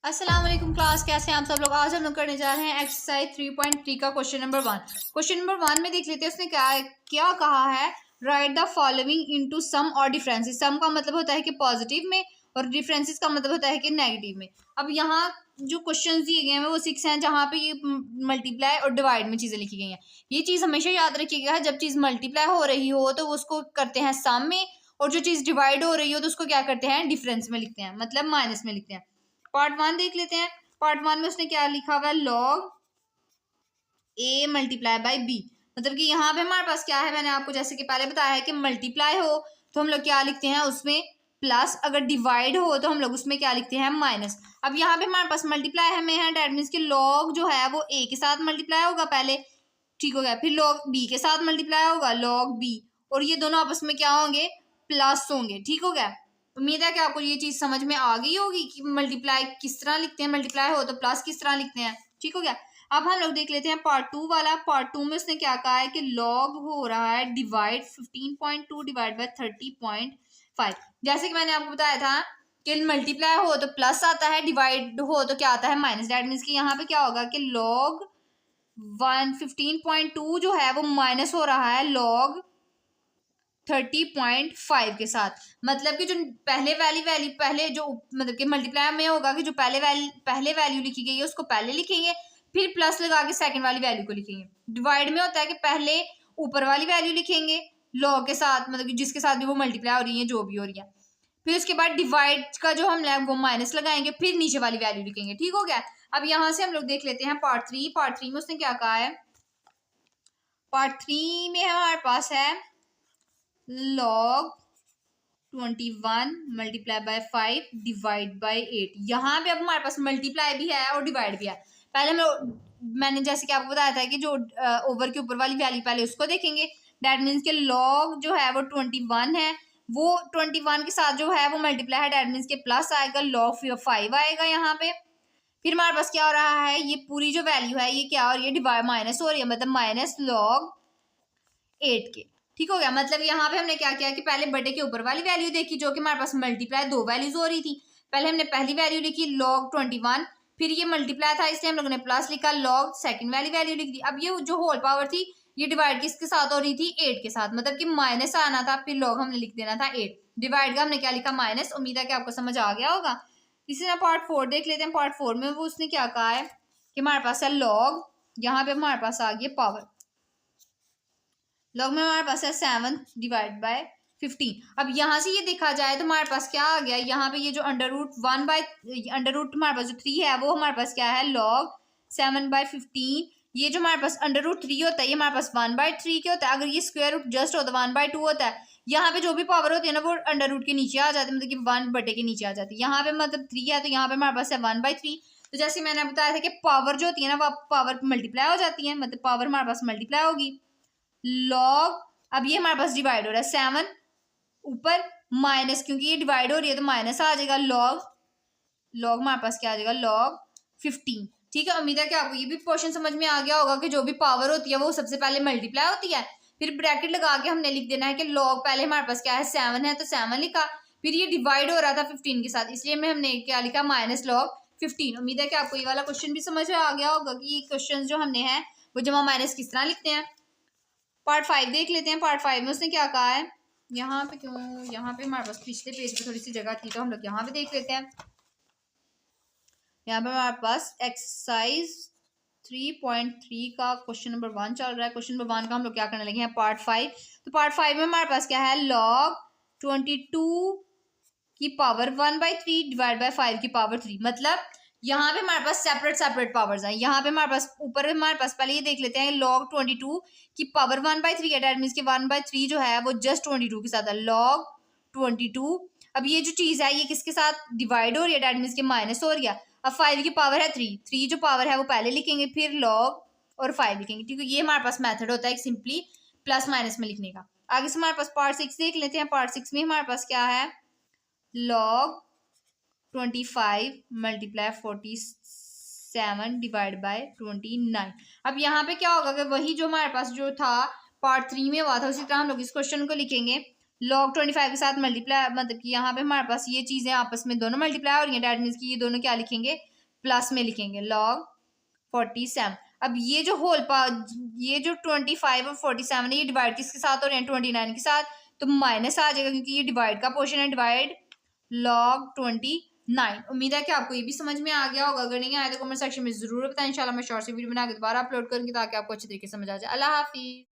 अस्सलाम वालेकुम क्लास, कैसे हैं आप सब लोग। आज हम लोग करने जा रहे हैं एक्सरसाइज 3.3 का क्वेश्चन नंबर 1। क्वेश्चन नंबर 1 में देख लेते हैं उसने क्या कहा है। Right the following into some और डिफरेंसेस। सम का मतलब होता है कि पॉजिटिव में और डिफरेंसेस का मतलब होता है कि नेगेटिव में। अब यहाँ जो क्वेश्चन दिए गए हैं वो 6 हैं, जहाँ पे ये मल्टीप्लाई और डिवाइड में चीज़ें लिखी गई हैं। ये चीज़ हमेशा याद रखिएगा, जब चीज़ मल्टीप्लाई हो रही हो तो उसको करते हैं सम में, और जो चीज़ डिवाइड हो रही हो तो उसको क्या करते हैं, डिफरेंस में लिखते हैं, मतलब माइनस में लिखते हैं। पार्ट 1 देख लेते हैं। पार्ट 1 में उसने क्या लिखा हुआ है, log A multiply by B. मतलब कि यहाँ पे हमारे पास क्या है, मैंने आपको जैसे कि पहले बताया है कि मल्टीप्लाई हो तो हम लोग क्या लिखते हैं उसमें प्लस, अगर डिवाइड हो तो हम लोग उसमें क्या लिखते हैं, माइनस। अब यहाँ पे हमारे पास मल्टीप्लाई में है, डेट मीन्स कि लॉग जो है वो ए के साथ मल्टीप्लाई होगा पहले, ठीक हो गया, फिर लॉग बी के साथ मल्टीप्लाई होगा लॉग बी, और ये दोनों आपस में क्या होंगे, प्लस होंगे, ठीक हो गया। उम्मीद है कि आपको ये चीज समझ में आ गई होगी कि मल्टीप्लाई किस तरह लिखते हैं, मल्टीप्लाई हो तो प्लस किस तरह लिखते हैं, ठीक हो गया। अब हम लोग देख लेते हैं पार्ट 2 वाला। पार्ट 2 में उसने क्या कहा है कि लॉग हो रहा है डिवाइड 15.2 डिवाइड बाय 30.5। जैसे कि मैंने आपको बताया था कि मल्टीप्लाई हो तो प्लस आता है, डिवाइड हो तो क्या आता है, माइनस। दैट मीन्स कि यहाँ पे क्या होगा कि लॉग 15.2 जो है वो माइनस हो रहा है लॉग 30.5 के साथ। मतलब कि जो पहले वैल्यू पहले जो मतलब कि मल्टीप्लाई में होगा कि जो पहले वैल्यू लिखी गई है उसको पहले लिखेंगे, फिर प्लस लगा के सेकंड वाली वैल्यू को लिखेंगे। डिवाइड में होता है कि पहले ऊपर वाली वैल्यू लिखेंगे लॉग के साथ, मतलब कि जिसके साथ भी वो मल्टीप्लाई हो रही है, जो भी हो रही है, फिर उसके बाद डिवाइड का जो हम वो माइनस लगाएंगे, फिर नीचे वाली वैल्यू लिखेंगे, ठीक हो गया। अब यहाँ से हम लोग देख लेते हैं पार्ट 3। पार्ट 3 में उसने क्या कहा है, पार्ट 3 में हमारे पास है log 21 multiply by 5 divide by 8। यहाँ पे अब हमारे पास मल्टीप्लाई भी है और डिवाइड भी है। पहले मैंने जैसे कि आपको बताया था कि जो ओवर के ऊपर वाली वैल्यू पहले उसको देखेंगे। दैट मीन्स कि log जो है वो 21 है, वो 21 के साथ जो है वो मल्टीप्लाई है, दैट मीन्स के प्लस आएगा, log 5 आएगा यहाँ पे। फिर हमारे पास क्या हो रहा है, ये पूरी जो वैल्यू है ये क्या हो रही है, डिवाइड माइनस हो रही है, मतलब माइनस log 8 के, ठीक हो गया। मतलब यहाँ पे हमने क्या किया कि पहले बटे के ऊपर वाली वैल्यू देखी, जो कि हमारे पास मल्टीप्लाई दो वैल्यूज हो रही थी। पहले हमने पहली वैल्यू लिखी log 21, फिर ये मल्टीप्लाई था इसलिए हम लोगों ने प्लस लिखा, log सेकंड वाली वैल्यू लिख दी। अब ये जो होल पावर थी ये डिवाइड किसके साथ हो रही थी, 8 के साथ, मतलब कि माइनस आना था, फिर log हमने लिख देना था 8, डिवाइड का हमने क्या लिखा, माइनस। उम्मीद है कि आपको समझ आ गया होगा। इसी तरह पार्ट 4 देख लेते हैं। पार्ट 4 में वो उसने क्या कहा है कि हमारे पास है log, यहाँ पे हमारे पास आ गई पावर, लॉग में हमारे पास है 7 डिवाइड बाय 15। अब यहाँ से ये देखा जाए तो हमारे पास क्या आ गया, यहाँ पे ये जो अंडर रूट हमारे पास जो 3 है वो हमारे पास क्या है, log 7/15। ये जो हमारे पास अंडर रूट 3 होता है ये हमारे पास 1/3 क्या होता है, अगर ये स्क्वायर रूट जस्ट होता है 1/2 होता है। यहाँ पे जो भी पावर होती है ना वो अंडर रूट के नीचे आ जाती है, मतलब कि 1 बटे के नीचे आ जाती है। यहाँ पे मतलब 3 है तो यहाँ पे हमारे पास है 1/3। तो जैसे मैंने बताया था कि पावर जो होती है ना वो पावर मल्टीप्लाई हो जाती है, मतलब पावर हमारे पास मल्टीप्लाई होगी। लॉग, अब ये हमारे पास डिवाइड हो रहा है 7 ऊपर माइनस, क्योंकि ये डिवाइड हो रही है तो माइनस आ जाएगा, लॉग हमारे पास क्या आ जाएगा, log 15, ठीक है। उम्मीद है कि आपको ये भी क्वेश्चन समझ में आ गया होगा कि जो भी पावर होती है वो सबसे पहले मल्टीप्लाई होती है, फिर ब्रैकेट लगा के हमने लिख देना है कि log पहले हमारे पास क्या है 7 है तो 7 लिखा, फिर ये डिवाइड हो रहा था 15 के साथ इसलिए में हमने क्या लिखा, माइनस log 15। उम्मीद है कि आपको ये वाला क्वेश्चन भी समझ में आ गया होगा कि ये क्वेश्चन जो हमने है वो जमा माइनस किस तरह लिखते हैं। पार्ट 5 देख लेते हैं। पार्ट 5 में उसने क्या कहा है, यहाँ पे क्यों, यहाँ पे हमारे पास पिछले पेज पे थोड़ी सी जगह थी तो हम लोग यहाँ पे देख लेते हैं। यहाँ पे हमारे पास एक्सरसाइज 3.3 का क्वेश्चन नंबर 1 चल रहा है। क्वेश्चन नंबर 1 का हम लोग क्या करने लगे हैं, पार्ट 5। तो पार्ट 5 में हमारे पास क्या है, log 22 की पावर 1/3 डिवाइड बाय 5 की पावर 3। मतलब यहाँ पे हमारे पास सेपरेट पावर्स हैं। यहाँ पे हमारे पास ऊपर हमारे पास पहले ये देख लेते हैं log 22 की पावर 1/3 है, डेट मीन्स की 1/3 जो है वो जस्ट 22 के साथ है, log 22। अब ये जो चीज है ये किसके साथ डिवाइड हो रही है, डेट मीन्स की माइनस हो रही है। अब 5 की पावर है 3 जो पावर है वो पहले लिखेंगे, फिर log और 5 लिखेंगे, ठीक है। ये हमारे पास मेथड होता है सिंपली प्लस माइनस में लिखने का। आगे से हमारे पास पार्ट 6 देख लेते हैं। पार्ट 6 में हमारे पास क्या है, log 25 मल्टीप्लाई 47 डिवाइड बाय 29। अब यहाँ पे क्या होगा कि वही जो हमारे पास जो था पार्ट 3 में हुआ था उसी तरह हम लोग इस क्वेश्चन को लिखेंगे। log 25 के साथ मल्टीप्लाई, मतलब कि यहाँ पे हमारे पास ये चीजें आपस में दोनों मल्टीप्लाई हो रही हैं, डेट मीन्स कि ये दोनों क्या लिखेंगे, प्लस में लिखेंगे log 47। अब ये जो ये जो 25 और 47 है, ये डिवाइड किसके साथ हो रहे हैं? 29 के साथ, तो माइनस आ जाएगा क्योंकि ये डिवाइड का पोर्शन है, डिवाइड log 29। उम्मीद है कि आपको ये भी समझ में आ गया होगा। अगर नहीं आया तो कमेंट सेक्शन में जरूर बताएं। इंशाल्लाह मैं शॉर्ट से वीडियो बना के दोबारा अपलोड करूंगी ताकि आपको अच्छे तरीके से समझ आ जाए। अल्लाह हाफिज।